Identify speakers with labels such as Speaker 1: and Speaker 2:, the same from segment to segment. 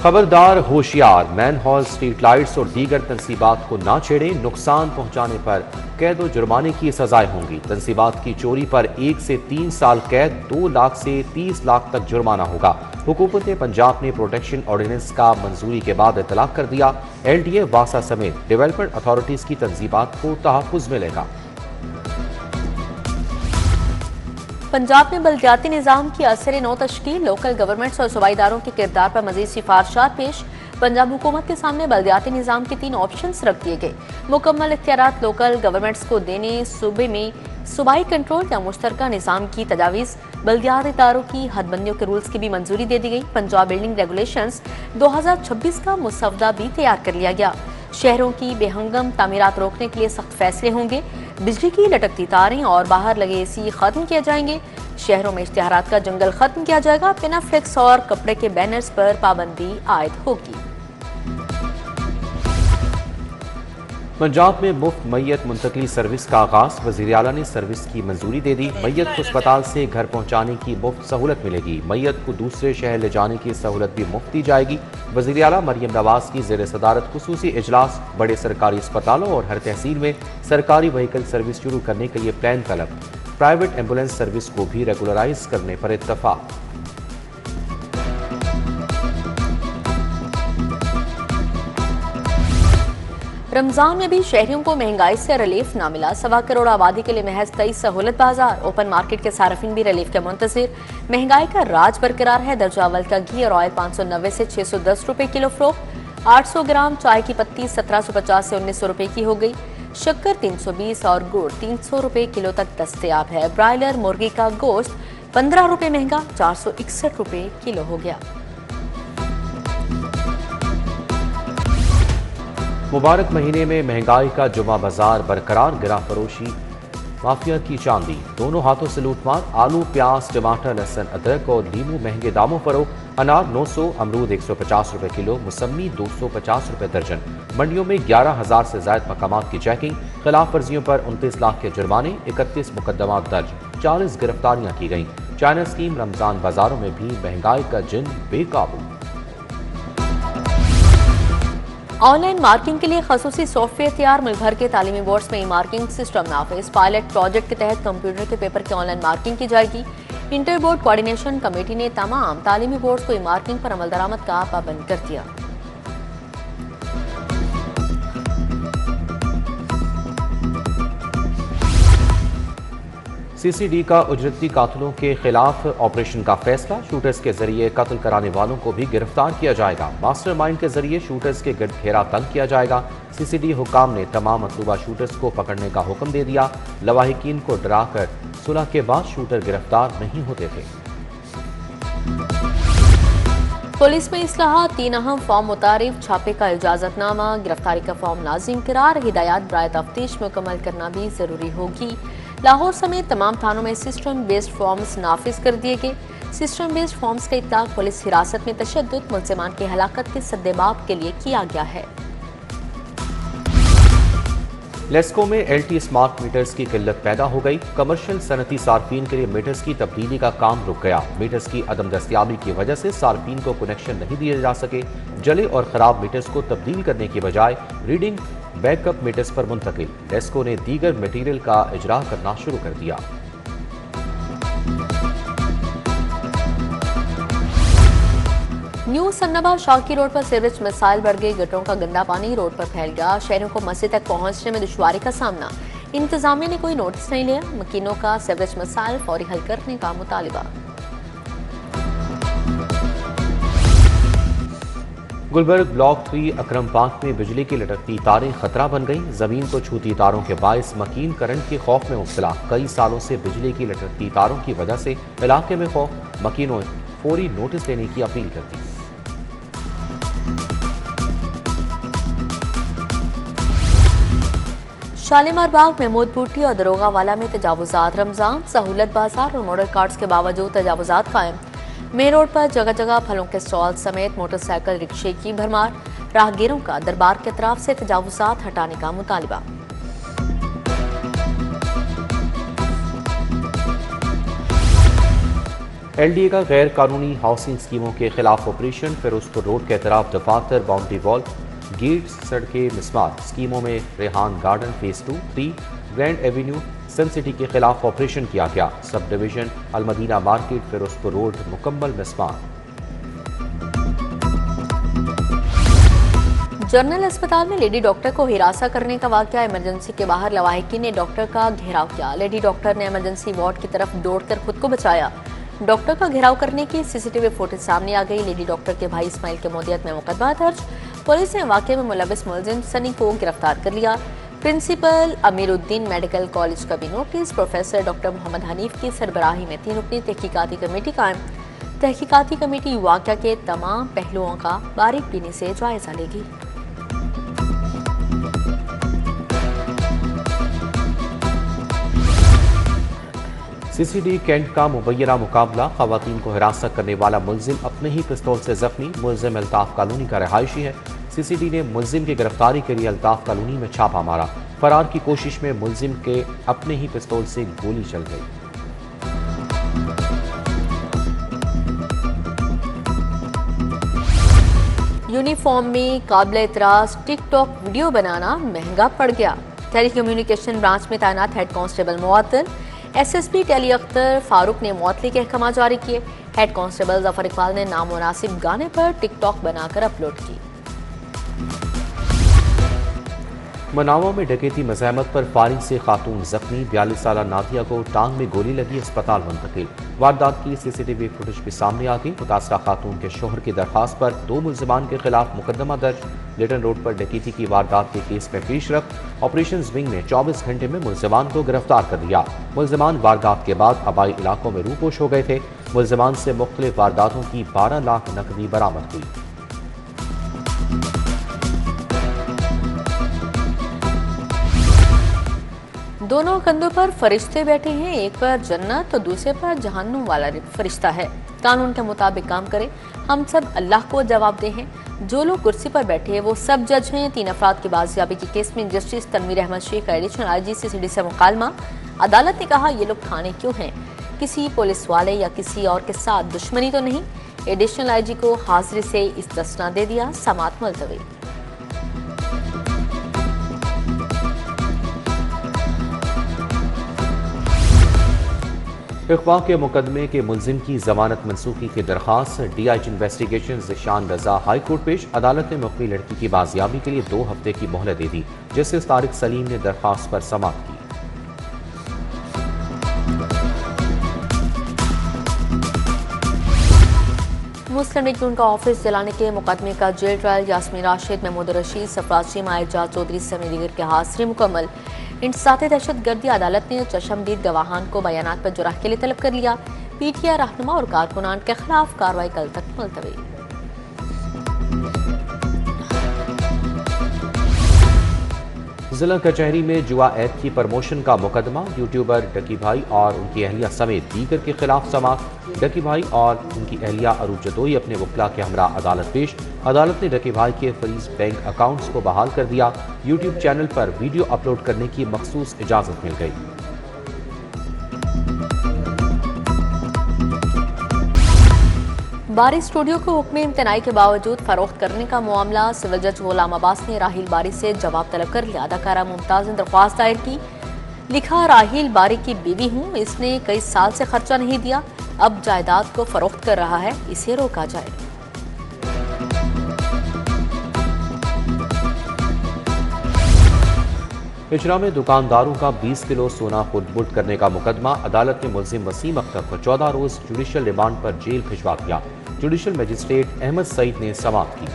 Speaker 1: खबरदार होशियार, मैनहॉल, street lights और दीगर तंसीबात को ना छेड़े। नुकसान पहुंचाने पर कैद और जुर्माने की सजाएं होंगी। तंसीबात की चोरी पर 1 से 3 साल कैद, 2 लाख से 30 लाख तक जुर्माना होगा। हुकूमत पंजाब ने प्रोटेक्शन ऑर्डिनेंस का मंजूरी के बाद इतलाक कर दिया। LDA वासा समेत डेवलपमेंट अथॉरिटीज की तंजीबात को तहफ़्फ़ुज़ मिलेगा।
Speaker 2: पंजाब में बल्दियाती निज़ाम की असर नौ तश्कील, लोकल गवर्नमेंट्स और सूबाई इदारों के किरदार पर मजीद सिफारिशात पेश। पंजाब हुकूमत के सामने बल्दियाती निज़ाम के 3 ऑप्शंस रख दिए गए। मुकम्मल इख्तियारात लोकल गवर्नमेंट्स को देने, सूबे में सूबाई कंट्रोल या मुश्तरका निज़ाम की तजावीज़, बल्दियाती इदारों की हदबंदियों के रूल्स की भी मंजूरी दे दी गई। पंजाब बिल्डिंग रेगुलेशंस 2026 का मुसवदा भी तैयार कर लिया गया। शहरों की बेहंगम तामीरात रोकने के लिए सख्त फैसले होंगे। बिजली की लटकती तारें और बाहर लगे AC खत्म किए जाएंगे। शहरों में इश्तिहारात का जंगल खत्म किया जाएगा। पेनाफ्लेक्स और कपड़े के बैनर्स पर पाबंदी आयद होगी।
Speaker 1: पंजाब में मुफ्त मैयत मुंतकली सर्विस का आगाज, वज़ीर आला ने सर्विस की मंजूरी दे दी। मैयत को अस्पताल से घर पहुंचाने की मुफ्त सहूलत मिलेगी। मैयत को दूसरे शहर ले जाने की सहूलत भी मुफ्त दी जाएगी। वज़ीर आला मरियम नवाज की ज़ेर सदारत खुसूसी इजलास, बड़े सरकारी अस्पतालों और हर तहसील में सरकारी व्हीकल सर्विस शुरू करने के लिए प्लान तलब। प्राइवेट एम्बुलेंस सर्विस को भी रेगुलराइज करने पर इत्तफाक।
Speaker 2: रमजान में भी शहरियों को महंगाई से रिलीफ ना मिला। 1.25 करोड़ आबादी के लिए महज 23 सहूलत बाजार। ओपन मार्केट के सार्फिन भी रिलीफ के मुंतज़िर। महंगाई का राज बरकरार है। दर्जा अव्वल का घी और ऑयल 590 से 610 रुपए किलो फरोख्त। 800 ग्राम चाय की पत्ती 1750 से 1900 रुपए की हो गई। शक्कर 320 और गुड़ 300 रुपए किलो तक दस्तयाब है। ब्रायलर मुर्गी का गोश्त 15 रुपए महंगा 461 रुपए किलो हो गया।
Speaker 1: मुबारक महीने में महंगाई का जुमा बाजार बरकरार, गिरा फरोशी माफिया की चांदी। दोनों हाथों से लूटमार। आलू, प्याज, टमाटर, लहसुन, अदरक और नींबू महंगे दामों पर। अनार 900, अमरूद 150 रुपए किलो, मौसमी 250 रुपए दर्जन। मंडियों में 11,000 से ज्यादा मकामात की चेकिंग। खिलाफ वर्जियों पर 29 लाख के जुर्माने, 31 मुकदमात दर्ज, 40 गिरफ्तारियां की गईं। चाइना स्कीम, रमजान बाजारों में भी महंगाई का जिन बेकाबू।
Speaker 2: ऑनलाइन मार्किंग के लिए खसूसी सॉफ्टवेयर तैयार। मुल्क भर के तालीमी बोर्ड्स में ई मार्किंग सिस्टम नाफिज। पायलट प्रोजेक्ट के तहत कंप्यूटर के पेपर की ऑनलाइन मार्किंग की जाएगी। इंटर बोर्ड कोऑर्डिनेशन कमेटी ने तमाम तालीमी बोर्ड्स को ई मार्किंग पर अमल दरामद का पाबंद कर दिया।
Speaker 1: CCD का उजरती कातिलों के खिलाफ ऑपरेशन का फैसला। शूटर्स के जरिए कत्ल कराने वालों को भी गिरफ्तार किया जाएगा। मास्टरमाइंड के जरिए शूटर्स के गिरद घेरा तंग किया जाएगा। CCD हुकाम ने तमाम मतलूबा शूटर्स को पकड़ने का हुक्म दे दिया। लवाहिकीन को डराकर सुलह के बाद शूटर गिरफ्तार नहीं होते थे।
Speaker 2: पुलिस में इस्लाहात, 3 अहम फॉर्म मुतारिफ। छापे का इजाजतनामा, गिरफ्तारी का फॉर्म लाजिम करार। हिदायत बराए तफ्तीश मुकम्मल करना भी जरूरी होगी। लाहौर समेत तमाम थानों में सिस्टम बेस्ड फॉर्म्स नाफिज कर दिए गए। सिस्टम बेस्ड फॉर्म्स का इतलाक पुलिस हिरासत में तशद्दुद, मुलजिमान की हलाकत के सद्देबाब के लिए किया गया है।
Speaker 1: लेस्को में LT स्मार्ट मीटर्स की किल्लत पैदा हो गई। कमर्शियल सनती सार्फिन के लिए मीटर्स की तब्दीली का काम रुक गया। मीटर्स की अदम दस्तियाबी की वजह से सार्फिन को कनेक्शन नहीं दिए जा सके। जले और खराब मीटर्स को तब्दील करने की बजाय रीडिंग बैकअप मीटर्स पर मुंतकिल। लेस्को ने दीगर मटीरियल का इजरा करना शुरू कर दिया।
Speaker 2: न्यू सन्नाबा शाकी रोड पर सीवरेज मिसाइल बढ़ गई। गटरों का गंदा पानी रोड पर फैल गया। शहरों को मस्जिद तक पहुंचने में दुश्वारी का सामना। इंतजामिया ने कोई नोटिस नहीं लिया। मकीनों का सीवरेज मिसाइल फौरी हल करने का मुतालिबा।
Speaker 1: गुलबर्ग ब्लॉक 3 अकरम पार्क में बिजली की लटकती तारें खतरा बन गईं। जमीन को छूती तारों के बायस मकीन करंट के खौफ में मुब्तला। कई सालों से बिजली की लटकती तारों की वजह से इलाके में खौफ। मकीनों फौरी नोटिस लेने की अपील करती।
Speaker 2: शालीमार बाग, महमूद बूटी और दरोगा वाला में तजावुजात। रमजान, सहूलत बाजार और मॉडल कार्ड्स के बावजूद तजावुजात कायम। मेन रोड पर जगह जगह फलों के स्टॉल समेत मोटरसाइकिल रिक्शे की भरमार। राहगीरों का दरबार के अतराफ से तजावुजात हटाने का मुतालिबा।
Speaker 1: LDA का गैर कानूनी हाउसिंग स्कीमों के खिलाफ ऑपरेशन। फिरोजपुर रोड के अतराफ दफातर, बाउंड्री वॉल, गेट्स, सड़कें मिसमार। स्कीमों में Rehan garden phase 2, 3, grand avenue, sun city के खिलाफ ऑपरेशन किया गया। Sub division Almadina market, Ferozepur road मुकम्मल मिसमार।
Speaker 2: जनरल अस्पताल में लेडी डॉक्टर को हिरासा करने का वाकया। इमरजेंसी के बाहर लवाहिकीन ने डॉक्टर का घेराव किया। लेडी डॉक्टर ने इमरजेंसी वार्ड की तरफ दौड़कर खुद को बचाया। डॉक्टर का घेराव करने की सीसीटीवी फुटेज सामने आ गई। लेडी डॉक्टर के भाई इस्माइल के मोदियत में मुकदमा दर्ज। पुलिस ने वाकये में मुलविस मुलजिम सनी को गिरफ्तार कर लिया। प्रिंसिपल अमीरुद्दीन मेडिकल कॉलेज का भी notice. Professor doctor Mohammad Hanif की सरबराही में 3 रुकनी तहकीकाती कमेटी कायम। तहकीकाती कमेटी वाकया के तमाम पहलुओं का बारीकी से जायजा लेगी।
Speaker 1: CCD कैंट का मुबैना मुकाबला। खवातीन को हिरासत करने वाला मुलजिम अपने ही पिस्तौल से जख्मी। मुलजिम अल्ताफ कॉलोनी का रहायशी है। CCD ने मुलजिम की गिरफ्तारी के लिए अल्ताफ कॉलोनी में छापा मारा। फरार की कोशिश में मुलजिम के अपने ही पिस्तौल से गोली चल गई।
Speaker 2: यूनिफॉर्म में काबिल एतराज टिकटॉक वीडियो बनाना महंगा पड़ गया। टेली कम्युनिकेशन ब्रांच में तैनात हेड कांस्टेबल मुअत्तल SSP टेली अख्तर फारूक ने मुअत्तली के अहकाम जारी किए। हेड कांस्टेबल जफर इकबाल ने नामुनासिब गाने पर टिकटॉक बनाकर अपलोड की।
Speaker 1: मनावा में डकैती मज़ाहमत पर फायरिंग से खातून जख्मी। 42 साल नादिया को टांग में गोली लगी, अस्पताल मुंतकिल। वारदात की CCTV फुटेज भी सामने आ गई। मुतासरा खातून के शोहर की दरखास्त पर 2 मुलजिमान के खिलाफ मुकदमा दर्ज। लिटन रोड पर डकैती की वारदात के केस में पेशरफ। ऑपरेशन विंग ने 24 घंटे में मुलजिमान को गिरफ्तार कर लिया। मुलजिमान वारदात के बाद आबाई इलाकों में रूपोश हो गए थे। मुलजिमान से मुख्तलिफ वारदातों की 12 लाख नकदी बरामद हुई।
Speaker 2: दोनों कंधों पर फरिश्ते बैठे हैं, एक पर जन्नत तो दूसरे पर जहन्नुम वाला फरिश्ता है। कानून के मुताबिक काम करें। हम सब अल्लाह को जवाबदेह हैं। जो लोग कुर्सी पर बैठे हैं वो सब जज हैं। 3 अफराद की बाजियाबी के केस में जस्टिस तनवीर अहमद शेख का एडिशनल IG CCD से मुकालमा। अदालत ने कहा ये लोग थाने क्यों हैं, किसी पुलिस वाले या किसी और के साथ दुश्मनी तो नहीं। एडिशनल IG को हाजिरी से इस्तिस्ना दे दिया। समाअत मुलतवी।
Speaker 1: अगवा के मुकदमे के मुलजिम की जमानत मनसूखी की दरखास्त। DIG इन्वेस्टिगेशन ज़िशान रजा हाई कोर्ट पेश। अदालत ने मुख्तलिफ लड़की की बाजियाबी के लिए 2 हफ्ते की मोहलत दे दी। जस्टिस तारिक सलीम ने दरखास्त पर समाअत की।
Speaker 2: मुस्लिम लीग नून का ऑफिस जलाने के मुकदमे का जेल ट्रायल। यास्मीन राशिद, महमूद रशीद, सफराज चीमा, एजाज चौधरी समेत दीगर के हाजिरी मुकम्मल। इंसाते दहशतगर्दी अदालत ने चशमदीद गवाहान को बयानात पर जुराह के लिए तलब कर लिया। PTI रहनुमा और कारकुनान के खिलाफ कार्रवाई कल तक मुलतवी।
Speaker 1: जिला कचहरी में जुआ ऐप की प्रमोशन का मुकदमा। यूट्यूबर डकी भाई और उनकी अहलिया समेत दीगर के खिलाफ समाअत। डकी भाई और उनकी अहलिया अरूज जदोई अपने वकला के हमरा अदालत पेश। अदालत ने डकी भाई के फरीज बैंक अकाउंट्स को बहाल कर दिया। यूट्यूब चैनल पर वीडियो अपलोड करने की मखसूस इजाजत मिल गई।
Speaker 2: बारी स्टूडियो को हुक्म इम्तनाई के बावजूद फरोख्त करने का मामला। सिविल जज गुलाम अब्बास ने राहिल बारी से जवाब तलब कर लिया। अदाकारा मुमताज ने दरख्वास्त दायर की। लिखा, राहिल बारी की बीवी हूँ, इसने कई साल से खर्चा नहीं दिया, अब जायदाद को फरोख्त कर रहा है, इसे रोका जाए।
Speaker 1: इजरा में दुकानदारों का 20 किलो सोना खुर्द-बुर्द करने का मुकदमा। अदालत ने मुलजिम वसीम अख्तर को 14 रोज जुडिशल रिमांड पर जेल भिजवा दिया। जुडिशल मजिस्ट्रेट अहमद सईद ने समाअत की।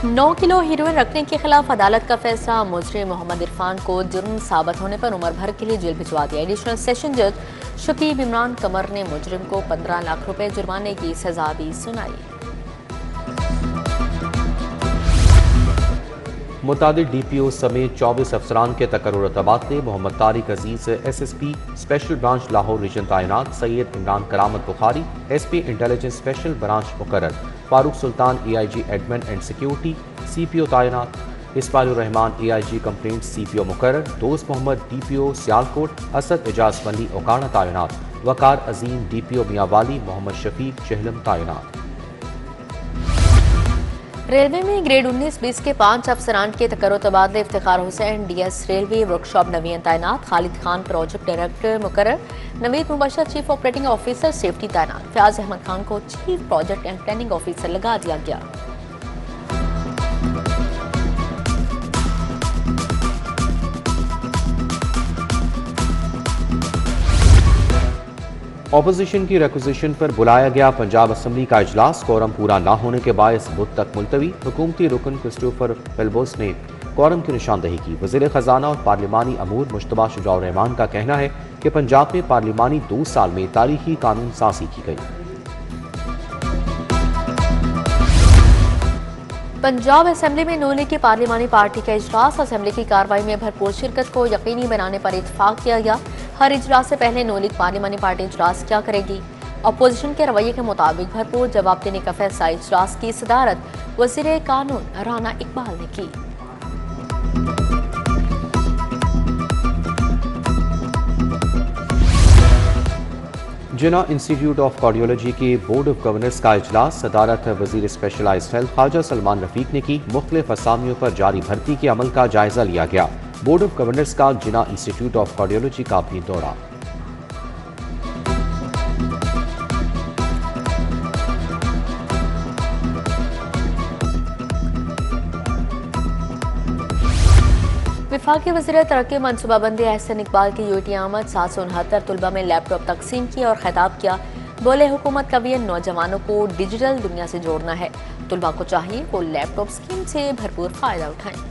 Speaker 2: 9 किलो हीरोइन रखने के खिलाफ अदालत का फैसला। मुजरिम मोहम्मद इरफान को जुर्म साबित होने पर उम्र भर के लिए जेल भिजवा दिया। एडिशनल सेशन जज शकीब इमरान कमर ने मुजरिम को 15 लाख रुपए जुर्माने की सजा भी सुनाई।
Speaker 1: मुतादिद DPO समेत 24 अफसरान के तकर्रुर तबादले। Mohammad Tariq Aziz SSP special branch Lahore region तैनात। Syed Imran Karamat Bukhari SP intelligence special branch मुकर्रर। Farooq Sultan AIG admin and security CPO तैनात। Ismail Rahman AIG complaint CPO मुकर्रर, दोस्त मोहम्मद DPO सियालकोट, असद एजाज वली ओकाड़ा तैनात, वकार अजीम DPO मियावाली, मोहम्मद शफीक चहलम तैनात।
Speaker 2: रेलवे में ग्रेड 19-20 के 5 अफसरान के तकर्रो तबादले, Iftikhar Hussain DS railway workshop नवीन तैनात, खालिद खान प्रोजेक्ट डायरेक्टर मुकर्रर, Naveed Mubashar chief operating officer safety तैनात, फयाज अहमद खान को chief project and planning officer लगा दिया गया।
Speaker 1: ऑपोजिशन की रिक्वेजिशन पर बुलाया गया पंजाब असम्बली का इजलास, कोरम पूरा न होने के बायस बुध तक मुलतवी। हुकूमती रुकन क्रिस्टोफर फिल्बोस ने कोरम की निशानदही की। वज़ीर खजाना और पार्लिमानी अमूर मुश्तबा शुजाउर रहमान का कहना है कि पंजाब में पार्लिमानी 2 साल में तारीखी कानून साजी की गई।
Speaker 2: पंजाब असेंबली में नून लीग की पार्लिमानी पार्टी का इजलास, असेंबली की कार्रवाई में भरपूर शिरकत को यकीनी बनाने पर इत्तेफाक किया गया। हर इजलास से पहले नून लीग पार्लिमानी पार्टी इजलास क्या करेगी? अपोजिशन के रवैये के मुताबिक भरपूर जवाब देने का फैसला इजलास की सदारत वज़ीर कानून राना इकबाल ने की।
Speaker 1: जिना इंस्टीट्यूट ऑफ कार्डियोलॉजी के बोर्ड ऑफ गवर्नर्स का इजलास, सदारत वजीर स्पेशलाइज्ड हेल्थ ख्वाजा सलमान रफीक ने की। मुख्तलिफ असामियों पर जारी भर्ती के अमल का जायजा लिया गया। बोर्ड ऑफ गवर्नर्स का जिना इंस्टीट्यूट ऑफ कार्डियोलॉजी का भी दौरा।
Speaker 2: विफाकी वज़ीर तरक्की मनसूबाबंदी एहसन इकबाल की यूटी आमद, 769 तलबा में लैपटॉप तकसीम किया और खिताब किया। बोले हुकूमत का भी नौजवानों को डिजिटल दुनिया से जोड़ना है, तलबा को चाहिए वो लैपटॉप स्कीम से भरपूर फायदा उठाएं।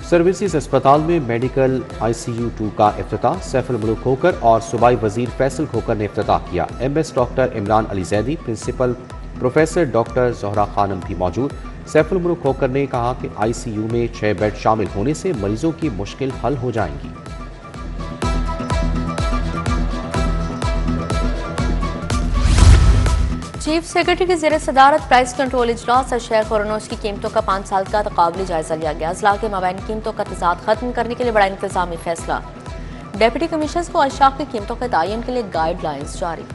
Speaker 1: सर्विसेज अस्पताल में मेडिकल ICU 2 का इफ्तिताह, सैफुल मुल्क खोकर और सूबाई वजीर फैसल खोकर ने इफ्तिताह किया। MS doctor Imran Ali Zaidi, principal professor doctor Zohra Khanam भी मौजूद। सैफुल मुल्क खोकर ने कहा कि ICU में 6 बेड शामिल होने से मरीजों की मुश्किल हल हो जाएंगी।
Speaker 2: चीफ सेक्रेटरी की ज़ेर सदारत प्राइस कंट्रोल इजलास, अशिया और अनाज की कीमतों का 5 साल का तकाबली जायजा लिया गया। अजला के माबैन कीमतों का तजाद खत्म करने के लिए बड़ा इंतजामी फैसला। डेप्यूटी कमिश्नर को अशाक की कीमतों के तयन के लिए गाइडलाइंस जारी।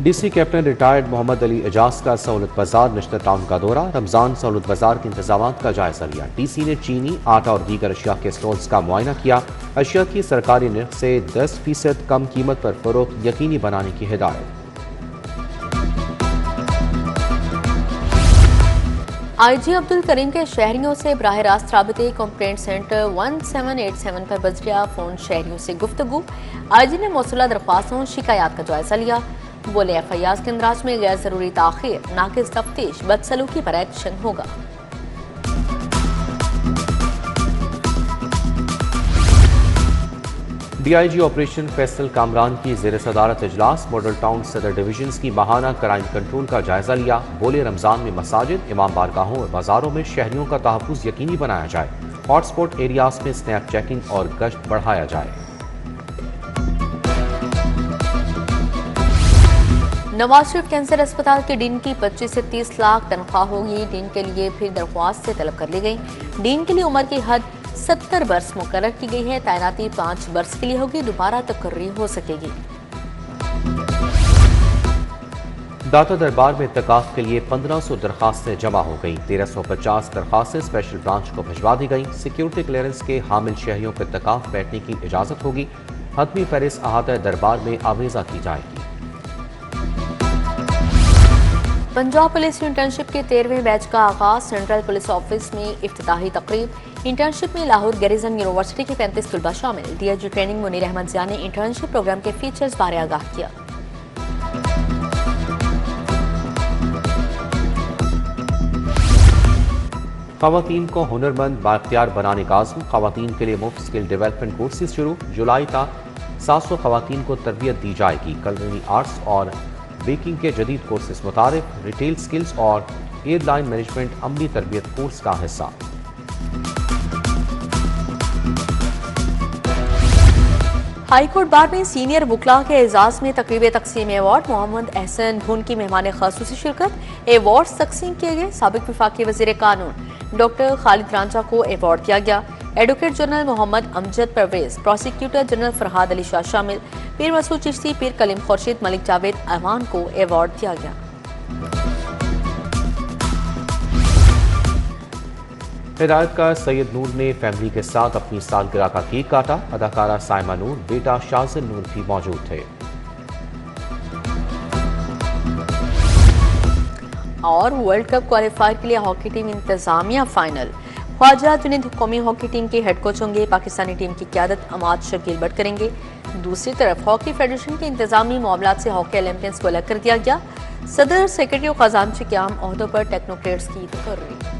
Speaker 1: DC captain retired Mohammad Ali Ejaz का सहूलत बाजार नेशनल टाउन का दौरा, रमजान सहूलत बाजार के इंतजाम का जायजा लिया। DC ने चीनी, आटा और दीगर अशिया के स्टॉल्स का मुआयना किया। अशिया की सरकारी निर्ख से 10% कम कीमत पर फरोख्त यकीनी बनाने की हिदायत।
Speaker 2: IG अब्दुल करीम के शहरियों से बराह रास्त राबते कंप्लेंट सेंटर 1787 पर बजरिया फोन शहरियों से गुफ्तगू। IG ने मौसूला दरख्वास्तों शिकायत का जायजा लिया। बोले FIR के इंदराज में गैर जरूरी ताखिर, नाकिस तफ्तीश, बदसलूकी पर एक्शन होगा।
Speaker 1: DIG ऑपरेशन फैसल कामरान की ज़ेर सदारत इजलास, मॉडल टाउन सदर डिवीजन की माहाना क्राइम कंट्रोल का जायजा लिया। बोले रमजान में मसाजिद, इमाम बारगाहों और बाजारों में शहरियों का तहफ़्फ़ुज़ यकीनी बनाया जाए। हॉटस्पॉट एरियाज में स्नैप चेकिंग और गश्त बढ़ाया जाए।
Speaker 2: नवाज शरीफ कैंसर अस्पताल के डीन की 25 से 30 लाख तनख्वाह होगी। डीन के लिए फिर दरख्वास्त से तलब कर ली गई। डीन के लिए उम्र की हद 70 बरस मुकर्रर की गई है। तैनाती 5 बरस के लिए होगी, दोबारा तकर्री हो सकेगी।
Speaker 1: दाता दरबार में इत्तकाफ के लिए 1500 दरखास्तें जमा हो गई। 1350 दरखास्तें स्पेशल ब्रांच को भिजवा दी गई। सिक्योरिटी क्लियरेंस के हामिल शहरियों को इत्तकाफ बैठने की इजाजत होगी। हतमी फहरिस्त अहाता दरबार में आवेजा की जाएगी।
Speaker 2: पंजाब पुलिस इंटर्नशिप के 13वें बैच का आगाज, सेंट्रल पुलिस ऑफिस में इफ्तिताही तकरीब। इंटर्नशिप में लाहौर गैरिजन यूनिवर्सिटी के 35 तलबा शामिल। DIG ट्रेनिंग मुनीर अहमद जिया ने इंटर्नशिप प्रोग्राम के फीचर्स बारे आगाह किया।
Speaker 1: खवातीन को हुनरमंद बाख्तियार बनाने का आज़म, खवातीन के लिए मुफ्त स्किल डेवलपमेंट कोर्सेज शुरू। जुलाई तक 700 खवातीन को तरबियत दी जाएगी। कुलिनरी आर्ट्स और बेकिंग के जदीद कोर्सेज मुतारिफ, रिटेल स्किल्स और एयरलाइन मैनेजमेंट अमली तरबियत कोर्स का हिस्सा।
Speaker 2: हाईकोर्ट बार में सीनियर वकला के एजाज में तकरीब तकसीम अवार्ड मोहम्मद एहसन भुन की मेहमान खासूसी शिरकत। अवार्ड तकसीम किए गए। साबिक वफाकी वजीर कानून डॉक्टर खालिद रांझा को अवार्ड दिया गया। Advocate general Mohammad Amjad Parvez, prosecutor general Farhad Ali Shah शामिल। पीर मसूद चिश्ती, पीर कलीम खुर्शीद, मलिक जावेद अमान को अवार्ड दिया गया।
Speaker 1: हिदायतकार सैयद नूर ने फैमिली के साथ अपनी सालगिरह का केक काटा। अदाकारा साइमा नूर, बेटा शाजिल नूर भी मौजूद थे।
Speaker 2: और वर्ल्ड कप क्वालिफायर के लिए हॉकी टीम इंतजामिया फाइनल। ख्वाजा जुनैद कौमी हॉकी टीम के हेड कोच होंगे। पाकिस्तानी टीम की क़यादत अमाद शकील भट्ट करेंगे। दूसरी तरफ हॉकी फेडरेशन के इंतजामी मामलात से हॉकी ओलंपियंस को अलग कर दिया गया। सदर, सेक्रेटरी और खजांची के आम ओहदों पर टेक्नोक्रेट्स की तकर्री।